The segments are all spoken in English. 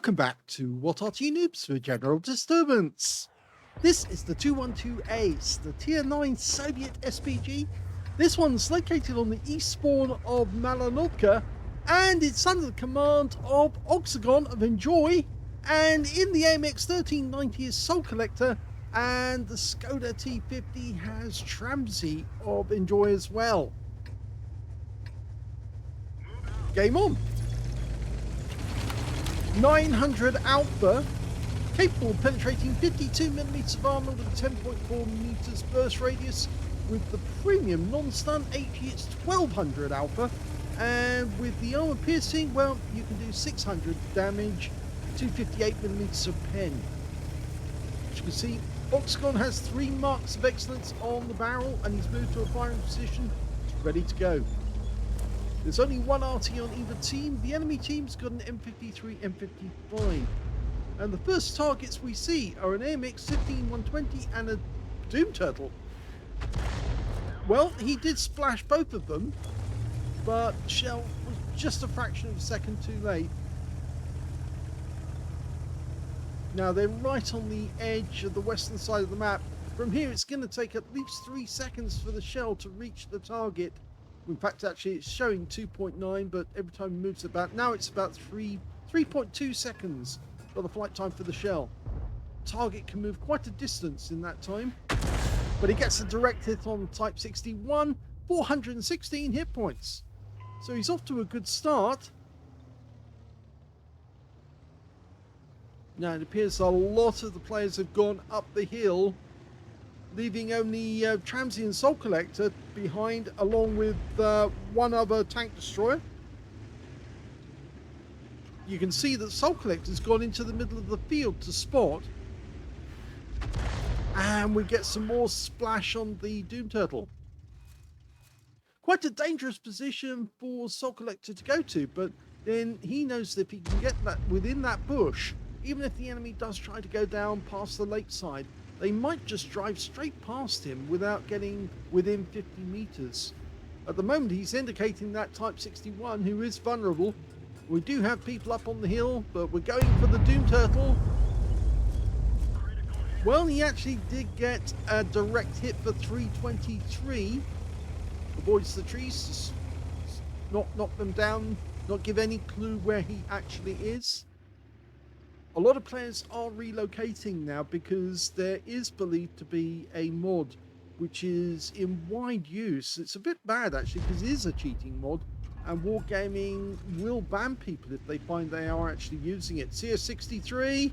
Welcome back to What Arty Noobs for General Disturbance. This is the 212 Ace, the Tier 9 Soviet SPG. This one's located on the east spawn of Malinovka, and it's under the command of Oxagon of ENJ0Y, and in the AMX 1390 is Soul Collector, and the Skoda T50 has Tramsy of ENJ0Y as well. Game on! 900 Alpha, capable of penetrating 52mm of armor with a 10.4 meters burst radius. With the premium non-stun HP, it's 1200 Alpha, and with the armor piercing, well, you can do 600 damage, 258mm of pen. As you can see, Oxagon has 3 marks of excellence on the barrel, and he's moved to a firing position, ready to go. There's only one Arty on either team. The enemy team's got an M53, M55. And the first targets we see are an AMX 15120 and a Doom Turtle. Well, he did splash both of them, but shell was just a fraction of a second too late. Now they're right on the edge of the western side of the map. From here it's going to take at least 3 seconds for the shell to reach the target. In fact, actually, it's showing 2.9, but every time it moves about, now it's about 3.2 seconds for the flight time for the shell. Target can move quite a distance in that time, but he gets a direct hit on Type 61, 416 hit points. So he's off to a good start. Now it appears a lot of the players have gone up the hill, leaving only Tramsy and Soul Collector behind, along with one other tank destroyer. You can see that Soul Collector's gone into the middle of the field to spot. And we get some more splash on the Doom Turtle. Quite a dangerous position for Soul Collector to go to, but then he knows that if he can get that within that bush, even if the enemy does try to go down past the lakeside, they might just drive straight past him without getting within 50 meters. At the moment, he's indicating that Type 61, who is vulnerable. We do have people up on the hill, but we're going for the Doom Turtle. Well, he actually did get a direct hit for 323. Avoids the trees, not knock them down, not give any clue where he actually is. A lot of players are relocating now because there is believed to be a mod which is in wide use. It's a bit bad actually because it is a cheating mod, and Wargaming will ban people if they find they are actually using it. CS63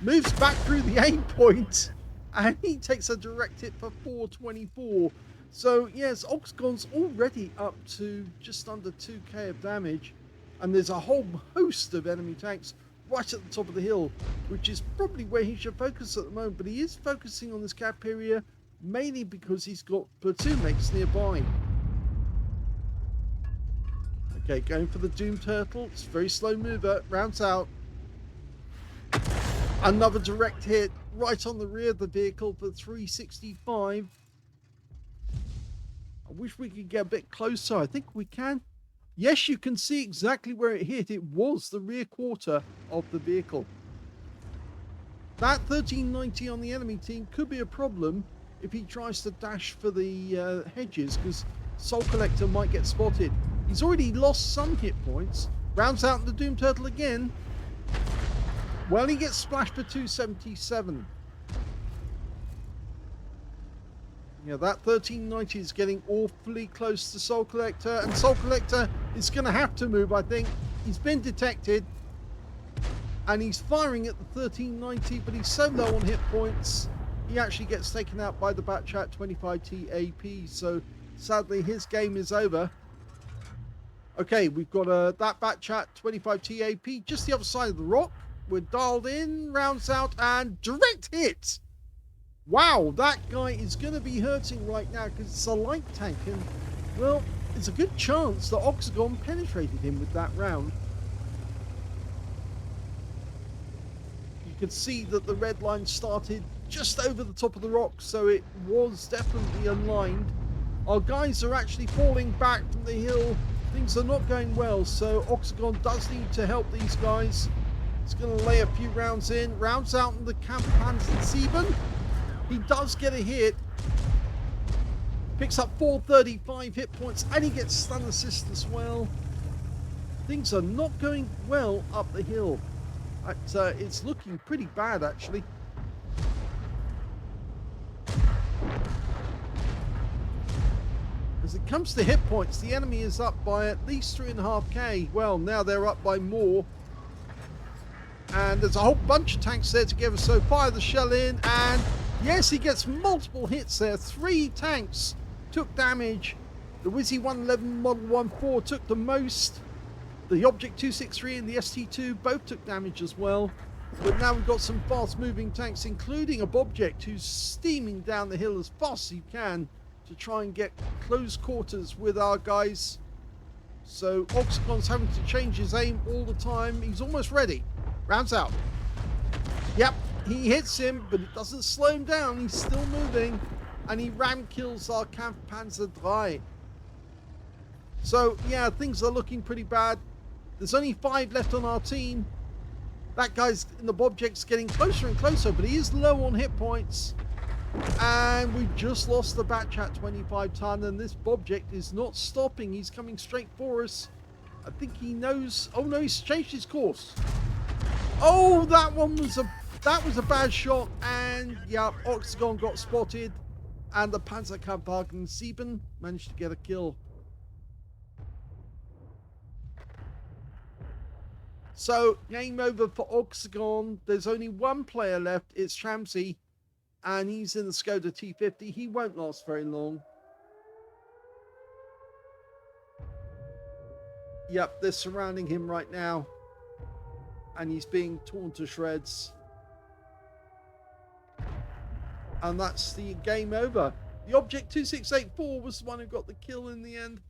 moves back through the aim point and he takes a direct hit for 424. So yes, Oxagon's already up to just under 2k of damage, and there's a whole host of enemy tanks right at the top of the hill, which is probably where he should focus at the moment, but he is focusing on this gap area mainly because he's got platoon mates nearby. Okay, going for the Doom Turtle. It's a very slow mover, rounds out. Another direct hit right on the rear of the vehicle for 365. I wish we could get a bit closer. I think we can. Yes, you can see exactly where it hit. It was the rear quarter of the vehicle. That 1390 on the enemy team could be a problem if he tries to dash for the hedges, because Soul Collector might get spotted. He's already lost some hit points. Rounds out the Doom Turtle again. Well, he gets splashed for 277. Yeah, that 1390 is getting awfully close to Soul Collector, and Soul Collector is going to have to move, I think. He's been detected, and he's firing at the 1390, but he's so low on hit points, he actually gets taken out by the Batchat 25T AP, so sadly his game is over. Okay, we've got that Batchat 25T AP just the other side of the rock. We're dialed in, rounds out, and direct hit! Wow, that guy is going to be hurting right now because it's a light tank, and well, it's a good chance that Oxagon penetrated him with that round. You can see that the red line started just over the top of the rock, so it was definitely unlined. Our guys are actually falling back from the hill. Things are not going well, so Oxagon does need to help these guys. He's going to lay a few rounds in. Rounds out in the Kampfpanzer 7. He does get a hit. Picks up 435 hit points, and he gets stun assist as well. Things are not going well up the hill. It's looking pretty bad, actually. As it comes to hit points, the enemy is up by at least 3.5k. Well, now they're up by more. And there's a whole bunch of tanks there together, so fire the shell in, and yes, he gets multiple hits there. 3 tanks took damage. The Wizzy 111 Model 14 took the most. The Object 263 and the ST2 both took damage as well. But now we've got some fast moving tanks, including a Bobject who's steaming down the hill as fast as he can to try and get close quarters with our guys. So Oxagon's having to change his aim all the time. He's almost ready. Rounds out. Yep, he hits him, but it doesn't slow him down. He's still moving, and he ram kills our Kampfpanzer 3. So yeah, things are looking pretty bad. There's only 5 left on our team. That guy's in the Bobject's getting closer and closer, but he is low on hit points. And we've just lost the batch at 25 ton, and this Bobject is not stopping. He's coming straight for us. I think he knows. Oh no, he's changed his course. Oh, that was a bad shot, and yeah, Oxagon got spotted, and the Panzerkampfwagen 7 managed to get a kill. So game over for Oxagon. There's only one player left. It's Tramsey, and he's in the Skoda T50. He won't last very long. Yep, they're surrounding him right now, and he's being torn to shreds. And that's the game over. The Object 2684 was the one who got the kill in the end.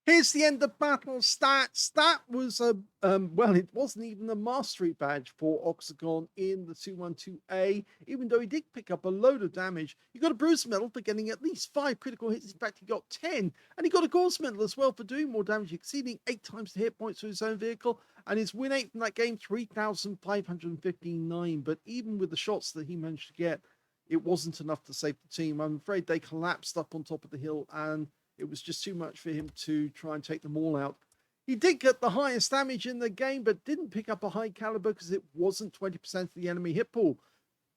Here's the end of battle stats. That was well, it wasn't even a mastery badge for Oxagon in the 212A, even though he did pick up a load of damage. He got a bruise medal for getting at least 5 critical hits. In fact, he got 10, and he got a gauze medal as well for doing more damage, exceeding 8 times the hit points for his own vehicle. And his win rate from that game, 3,559. But even with the shots that he managed to get, it wasn't enough to save the team. I'm afraid they collapsed up on top of the hill, and it was just too much for him to try and take them all out. He did get the highest damage in the game, but didn't pick up a high caliber because it wasn't 20% of the enemy hit pool.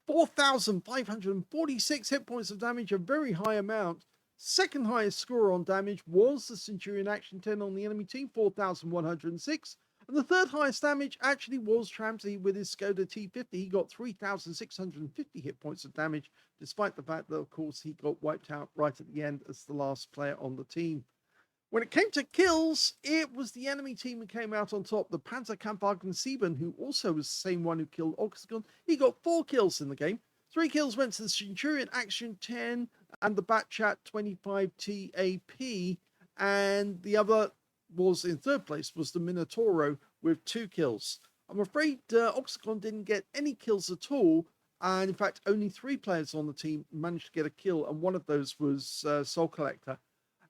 4,546 hit points of damage, a very high amount. Second highest score on damage was the Centurion Action 10 on the enemy team, 4,106. And the third highest damage actually was Tramsey with his Skoda T50. He got 3,650 hit points of damage, despite the fact that, of course, he got wiped out right at the end as the last player on the team. When it came to kills, it was the enemy team who came out on top. The Panzerkampfwagen 7, who also was the same one who killed Oxagon, he got 4 kills in the game. 3 kills went to the Centurion Action 10 and the Batchat 25 TAP, and the other was in third place was the Minotauro with 2 kills. I'm afraid Oxagon didn't get any kills at all, and in fact only 3 players on the team managed to get a kill, and one of those was Soul Collector.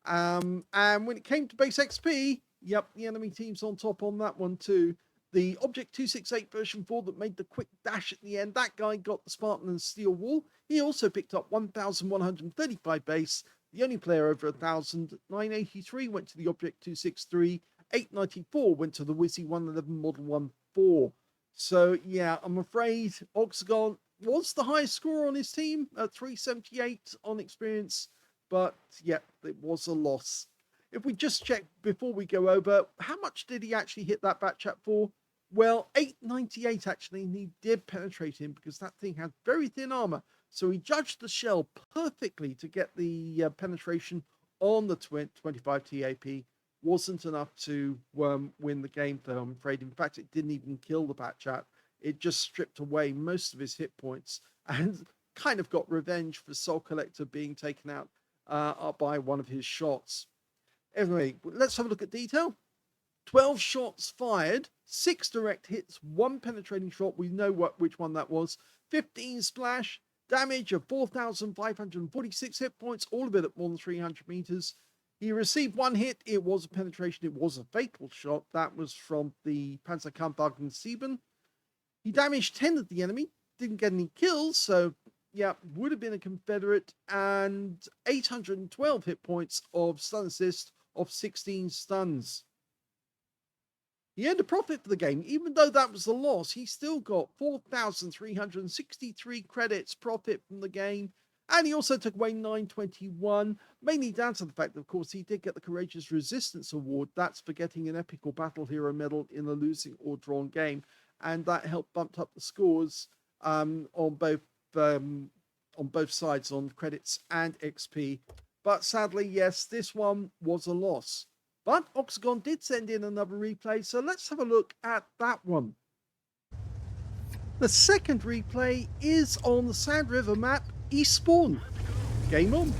And when it came to base XP, yep, the enemy team's on top on that one too. The Object 268 version 4 that made the quick dash at the end, that guy got the Spartan and Steel Wall. He also picked up 1,135 base. The only player over 1,000, 983 went to the Object 263, 894 went to the Wizzy 111 Model 14. So yeah, I'm afraid Oxagon was the highest score on his team at 378 on experience, but yeah, it was a loss. If we just check before we go over, how much did he actually hit that Batchat for? Well, 898 actually, and he did penetrate him because that thing had very thin armor. So he judged the shell perfectly to get the penetration on the 25 TAP. Wasn't enough to win the game, though, I'm afraid. In fact, it didn't even kill the Batchat. It just stripped away most of his hit points and kind of got revenge for Soul Collector being taken out by one of his shots. Anyway, let's have a look at detail. 12 shots fired, 6 direct hits, 1 penetrating shot. We know which one that was. 15 splash, damage of 4,546 hit points, all of it at more than 300 meters. He received one hit. It was a penetration. It was a fatal shot. That was from the Panzerkampfwagen 7. He damaged 10 of the enemy. Didn't get any kills, so yeah, would have been a Confederate, and 812 hit points of stun assist of 16 stuns. He earned a profit for the game. Even though that was a loss, he still got 4,363 credits profit from the game. And he also took away 921, mainly down to the fact that, of course, he did get the Courageous Resistance Award. That's for getting an Epic or Battle Hero medal in a losing or drawn game. And that helped bump up the scores on both sides, on credits and XP. But sadly, yes, this one was a loss. But Oxagon did send in another replay, so let's have a look at that one. The second replay is on the Sand River map, East Spawn. Game on.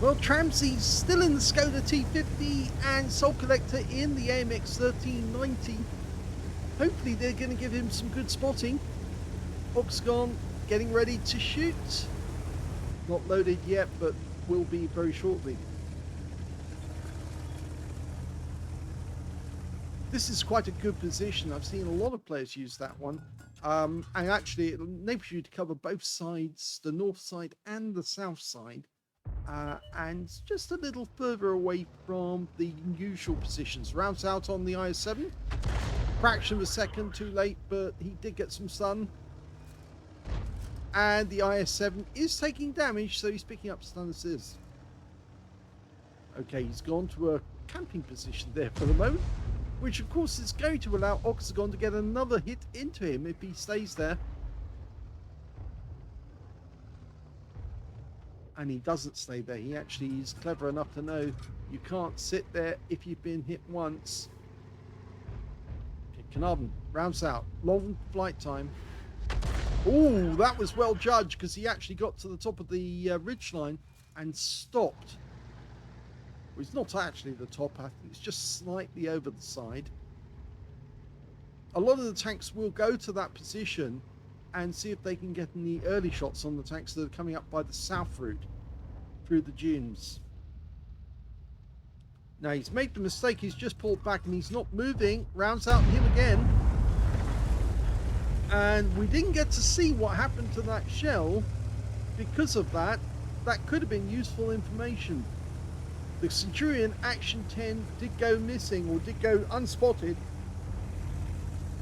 Well, Tramsy's still in the Skoda T50 and Soul Collector in the AMX 1390. Hopefully they're going to give him some good spotting. Oxagon getting ready to shoot. Not loaded yet, but will be very shortly. This is quite a good position. I've seen a lot of players use that one. And actually, it enables you to cover both sides, the north side and the south side. And just a little further away from the usual positions. Rounds out on the IS-7. Fraction of a second too late, but he did get some stun. And the IS-7 is taking damage, so he's picking up stun assist. Okay, he's gone to a camping position there for the moment, which of course is going to allow Oxagon to get another hit into him if he stays there. And he doesn't stay there. He actually is clever enough to know you can't sit there if you've been hit once. Okay, Carnarvon rounds out. Long flight time. Oh, that was well judged, because he actually got to the top of the ridgeline and stopped. Well, it's not actually the top, I think it's just slightly over the side. A lot of the tanks will go to that position and see if they can get any early shots on the tanks that are coming up by the south route through the dunes. Now he's made the mistake, he's just pulled back and he's not moving. Rounds out him again. And we didn't get to see what happened to that shell. Because of that, that could have been useful information. The Centurion Action 10 did go missing, or did go unspotted.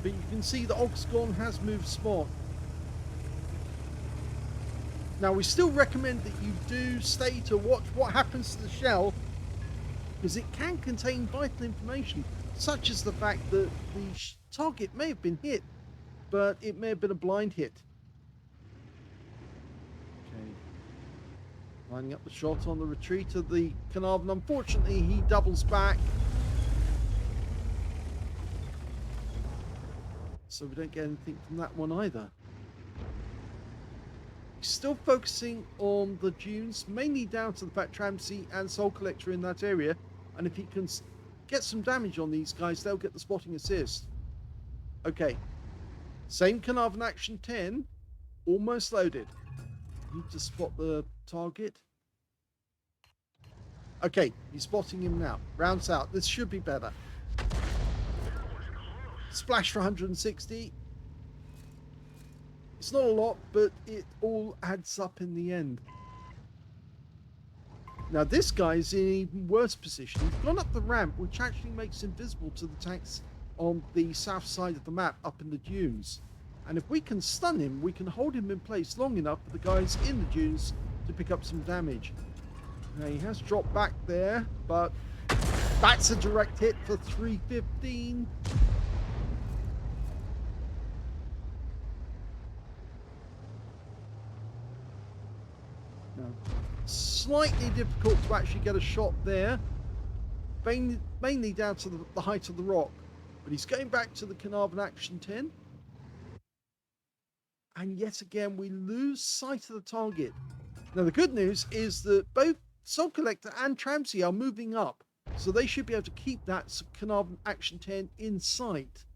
But you can see that Oxagon has moved spot. Now we still recommend that you do stay to watch what happens to the shell, because it can contain vital information, such as the fact that the target may have been hit, but it may have been a blind hit. Okay. Lining up the shot on the retreat of the Carnarvon. Unfortunately, he doubles back, so we don't get anything from that one either. Still focusing on the dunes, mainly down to the fact Tramsy and Soul Collector in that area, and if he can get some damage on these guys, they'll get the spotting assist. Okay, same Carnarvon Action 10, almost loaded. Need to spot the target. Okay, he's spotting him now. Rounds out. This should be better. Splash for 160. It's not a lot, but it all adds up in the end. Now this guy's in an even worse position. He's gone up the ramp, which actually makes him visible to the tanks on the south side of the map, up in the dunes. And if we can stun him, we can hold him in place long enough for the guys in the dunes to pick up some damage. Now he has dropped back there, but that's a direct hit for 315. Slightly difficult to actually get a shot there, mainly down to the height of the rock, but he's going back to the Carnarvon Action 10, and yet again we lose sight of the target. Now the good news is that both Soul Collector and Tramsy are moving up, so they should be able to keep that Carnarvon Action 10 in sight,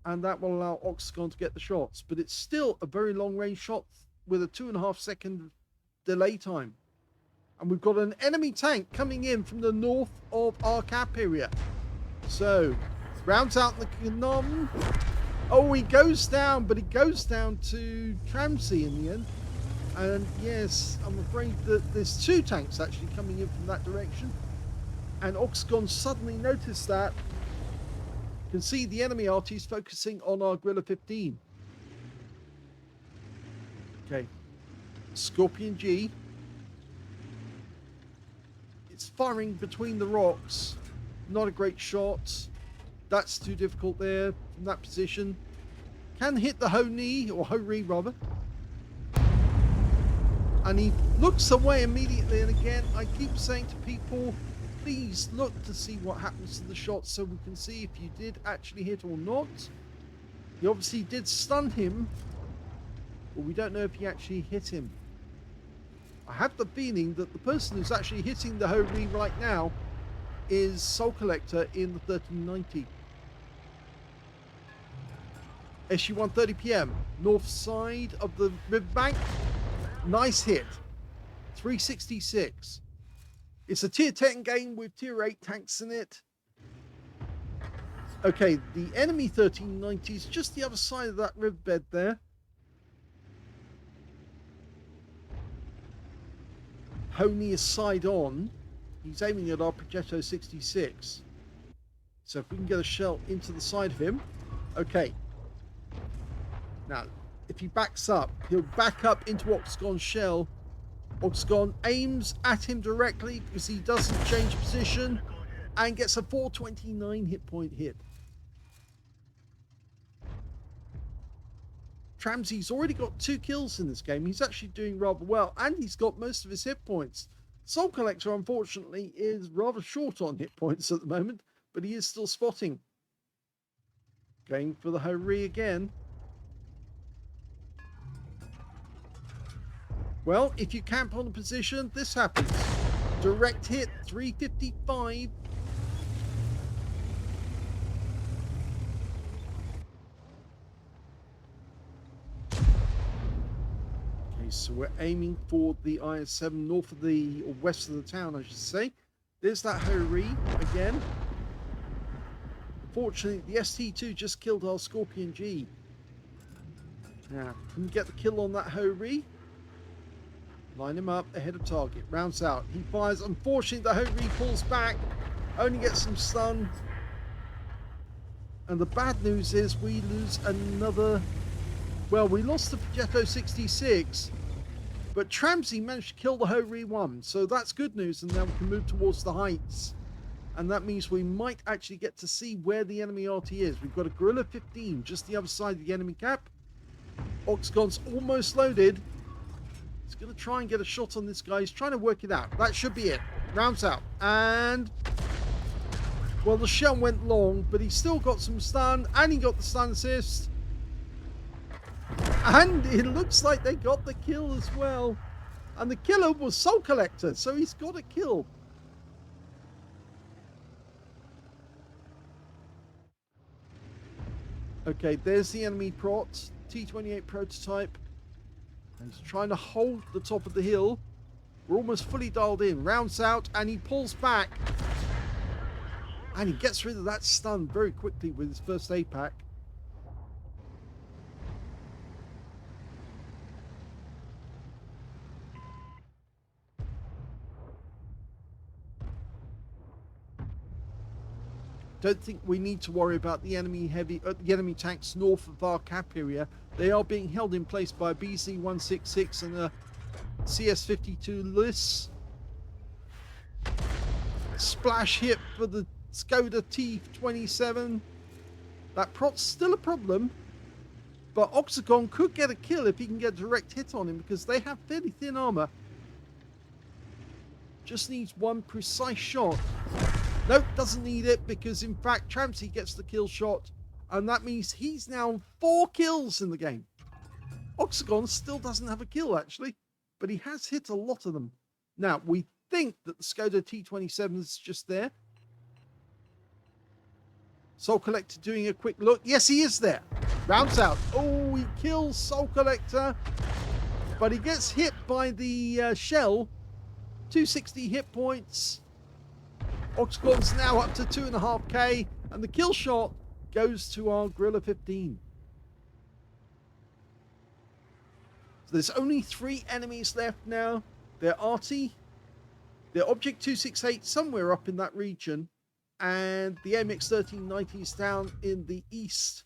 and that will allow Oxagon to get the shots. But it's still a very long range shot with a 2.5 second delay time. And we've got an enemy tank coming in from the north of our cap area. So, rounds out the cannon. Oh, he goes down, but he goes down to Tramsey in the end. And yes, I'm afraid that there's two tanks actually coming in from that direction. And Oxagon suddenly noticed that. You can see the enemy Arty's focusing on our Guerrilla 15. Okay. Scorpion G. It's firing between the rocks. Not a great shot. That's too difficult there from that position. Can hit the Ho-Ni, or Ho-Ri rather. And he looks away immediately. And again, I keep saying to people, please look to see what happens to the shot so we can see if you did actually hit or not. He obviously did stun him, but we don't know if he actually hit him. I have the feeling that the person who's actually hitting the Ho-Ri right now is Soul Collector in the 1390. SU 1:30 PM, north side of the riverbank. Nice hit. 366. It's a tier 10 game with tier 8 tanks in it. Okay, the enemy 1390 is just the other side of that riverbed there. Ho-Ni is side on. He's aiming at our Progetto 66. So if we can get a shell into the side of him. Okay. Now, if he backs up, he'll back up into Oxagon's shell. Oxagon aims at him directly because he doesn't change position and gets a 429 hit point hit. Tramsey's already got 2 kills in this game. He's actually doing rather well, and he's got most of his hit points. Soul Collector, unfortunately, is rather short on hit points at the moment, but he is still spotting. Going for the Ho-Ri again. Well, if you camp on a position, this happens. Direct hit, 355. Okay, so we're aiming for the IS-7 north of the, or west of the town, I should say. There's that Ho-Ri again. Unfortunately, the ST2 just killed our Scorpion G. Now, can we get the kill on that Ho-Ri? Line him up ahead of target. Rounds out. He fires. Unfortunately, the Ho-Ri pulls back. Only gets some stun. And the bad news is we lose another... Well, we lost the Progetto 66. But Tramsey managed to kill the Ho-Ri 1. So that's good news. And now we can move towards the heights. And that means we might actually get to see where the enemy Arty is. We've got a Guerrilla 15 just the other side of the enemy cap. Oxagon's almost loaded. He's going to try and get a shot on this guy. He's trying to work it out. That should be it. Rounds out. And... well, the shell went long, but he still got some stun. And he got the stun assist. And it looks like they got the kill as well. And the killer was Soul Collector. So he's got a kill. Okay, there's the enemy prot. T-28 prototype. He's trying to hold the top of the hill. We're almost fully dialed in. Rounds out and he pulls back. And he gets rid of that stun very quickly with his first aid pack. Don't think we need to worry about the enemy tanks north of our cap area. They are being held in place by a BZ-166 and a CS-52 Liss. Splash hit for the Skoda T27. That prot's still a problem, but Oxagon could get a kill if he can get a direct hit on him because they have fairly thin armor. Just needs one precise shot. Nope, doesn't need it because in fact Tramsey gets the kill shot and that means he's now 4 kills in the game. Oxagon still doesn't have a kill actually, but he has hit a lot of them. Now we think that the Skoda T27 is just there. Soul Collector doing a quick look. Yes, he is there. Rounds out. Oh, he kills Soul Collector, but he gets hit by the shell. 260 hit points. Oxagon's now up to 2.5k, and the kill shot goes to our Gorilla 15. So there's only 3 enemies left now. They're Arty, they're Object 268 somewhere up in that region, and the MX1390 is down in the east.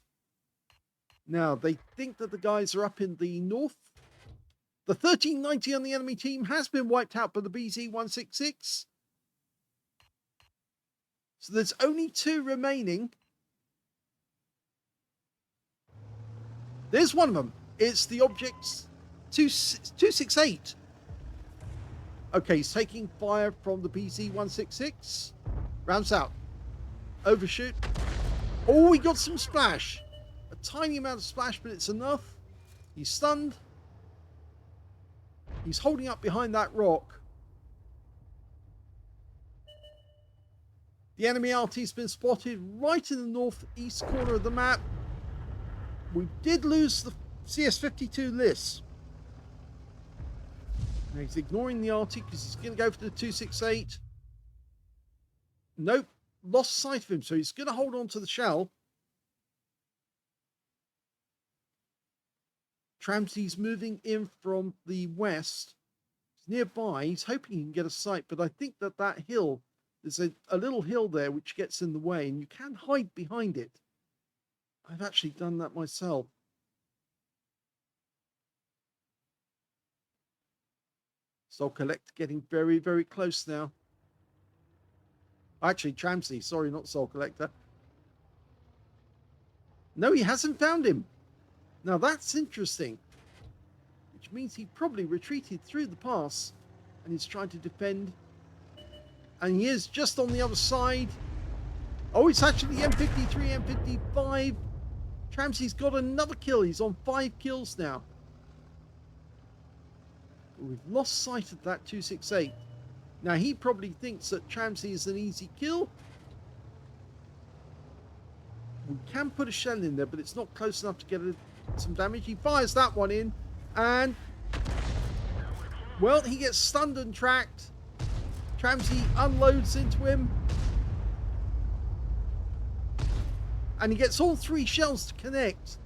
Now, they think that the guys are up in the north. The 1390 on the enemy team has been wiped out by the BZ166. So there's only 2 remaining. There's one of them. It's the Object 268. Okay, he's taking fire from the BZ166. Rounds out. Overshoot. Oh, he got some splash. A tiny amount of splash, but it's enough. He's stunned. He's holding up behind that rock. The enemy Arty's been spotted right in the northeast corner of the map. We did lose the CS52 list. Now he's ignoring the Arty because he's going to go for the 268. Nope, lost sight of him, so he's going to hold on to the shell. Tramsy's moving in from the west. He's nearby. He's hoping he can get a sight, but I think that that hill, there's a little hill there which gets in the way, and you can hide behind it. I've actually done that myself. Soul Collector getting very, very close now. Actually, Tramsy, sorry, not Soul Collector. No, he hasn't found him. Now that's interesting. Which means he probably retreated through the pass and he's trying to defend. And he is just on the other side. Oh, it's actually the M53, M55. Tramsy's got another kill. He's on 5 kills now. But we've lost sight of that 268. Now he probably thinks that Tramsy is an easy kill. We can put a shell in there, but it's not close enough to get some damage. He fires that one in, and well, he gets stunned and tracked. Tramsy unloads into him, and he gets all 3 shells to connect.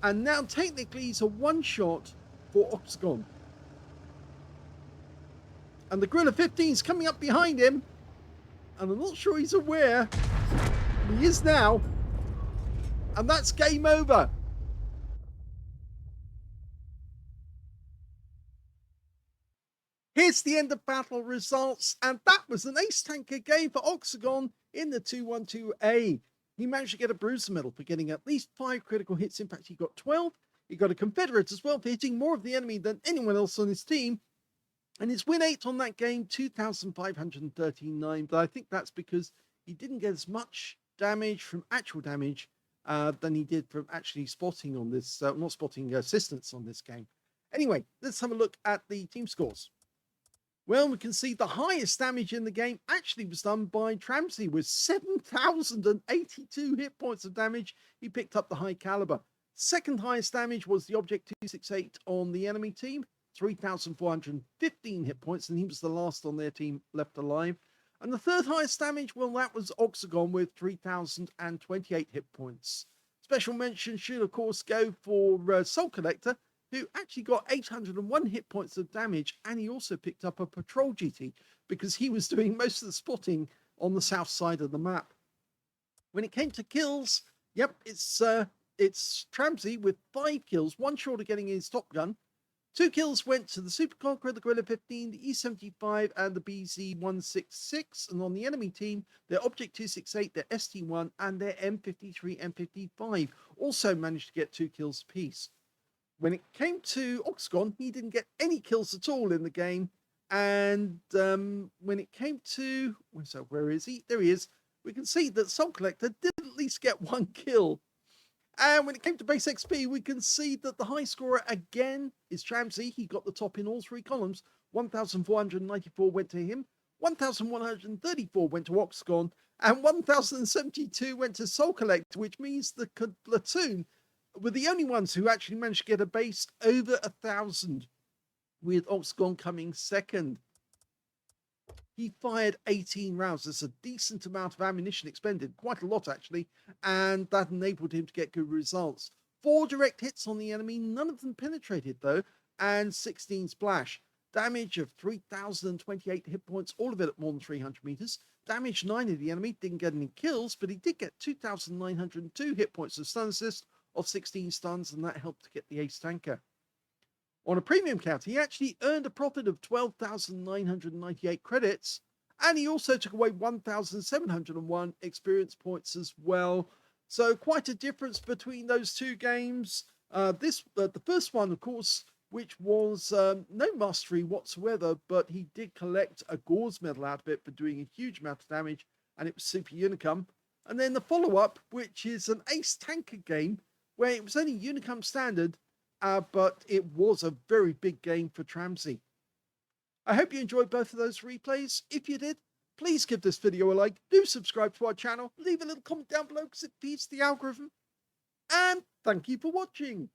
And now technically he's a one-shot for Oxagon. And the Gorilla 15 is coming up behind him, and I'm not sure he's aware. He is now, and that's game over. Here's the end of battle results, and that was an ace tanker game for Oxagon in the 212A. He managed to get a bruiser medal for getting at least 5 critical hits. In fact, he got 12. He got a Confederate as well for hitting more of the enemy than anyone else on his team. And his win 8 on that game, 2,539. But I think that's because he didn't get as much damage from actual damage than he did from actually spotting on this, not spotting assistance on this game. Anyway, let's have a look at the team scores. Well, we can see the highest damage in the game actually was done by Tramsy with 7,082 hit points of damage. He picked up the high caliber. Second highest damage was the Object 268 on the enemy team, 3,415 hit points, and he was the last on their team left alive. And the third highest damage, well, that was Oxagon with 3,028 hit points. Special mention should, of course, go for Soul Collector, who actually got 801 hit points of damage, and he also picked up a patrol GT because he was doing most of the spotting on the south side of the map. When it came to kills, yep, it's Tramsy with 5 kills, 1 short of getting his top gun. 2 kills went to the Super Conqueror, the Gorilla 15, the E75, and the BZ166. And on the enemy team, their Object 268, their ST1, and their M53, M55 also managed to get 2 kills apiece. When it came to Oxagon, he didn't get any kills at all in the game. And when it came to... So where is he? There he is. We can see that Soul Collector did at least get 1 kill. And when it came to base XP, we can see that the high scorer again is Tramsy. He got the top in all 3 columns. 1,494 went to him. 1,134 went to Oxagon. And 1,072 went to Soul Collector, which means the platoon were the only ones who actually managed to get a base over 1,000, with Oxagon coming second. he fired 18 rounds. That's a decent amount of ammunition expended, quite a lot actually, and that enabled him to get good results. 4 direct hits on the enemy, none of them penetrated though, and 16 splash. Damage of 3,028 hit points, all of it at more than 300 meters. Damage 9 of the enemy, didn't get any kills, but he did get 2,902 hit points of stun assist of 16 stuns, and that helped to get the ace tanker. On a premium count, he actually earned a profit of 12,998 credits, and he also took away 1,701 experience points as well. So quite a difference between those two games. The first one, of course, which was no mastery whatsoever, but he did collect a Gauze medal out of it for doing a huge amount of damage, and it was Super Unicum. And then the follow-up, which is an ace tanker game, where it was only Unicum standard, but it was a very big game for Tramsey. I hope you enjoyed both of those replays. If you did, please give this video a like, do subscribe to our channel, leave a little comment down below because it feeds the algorithm, and thank you for watching.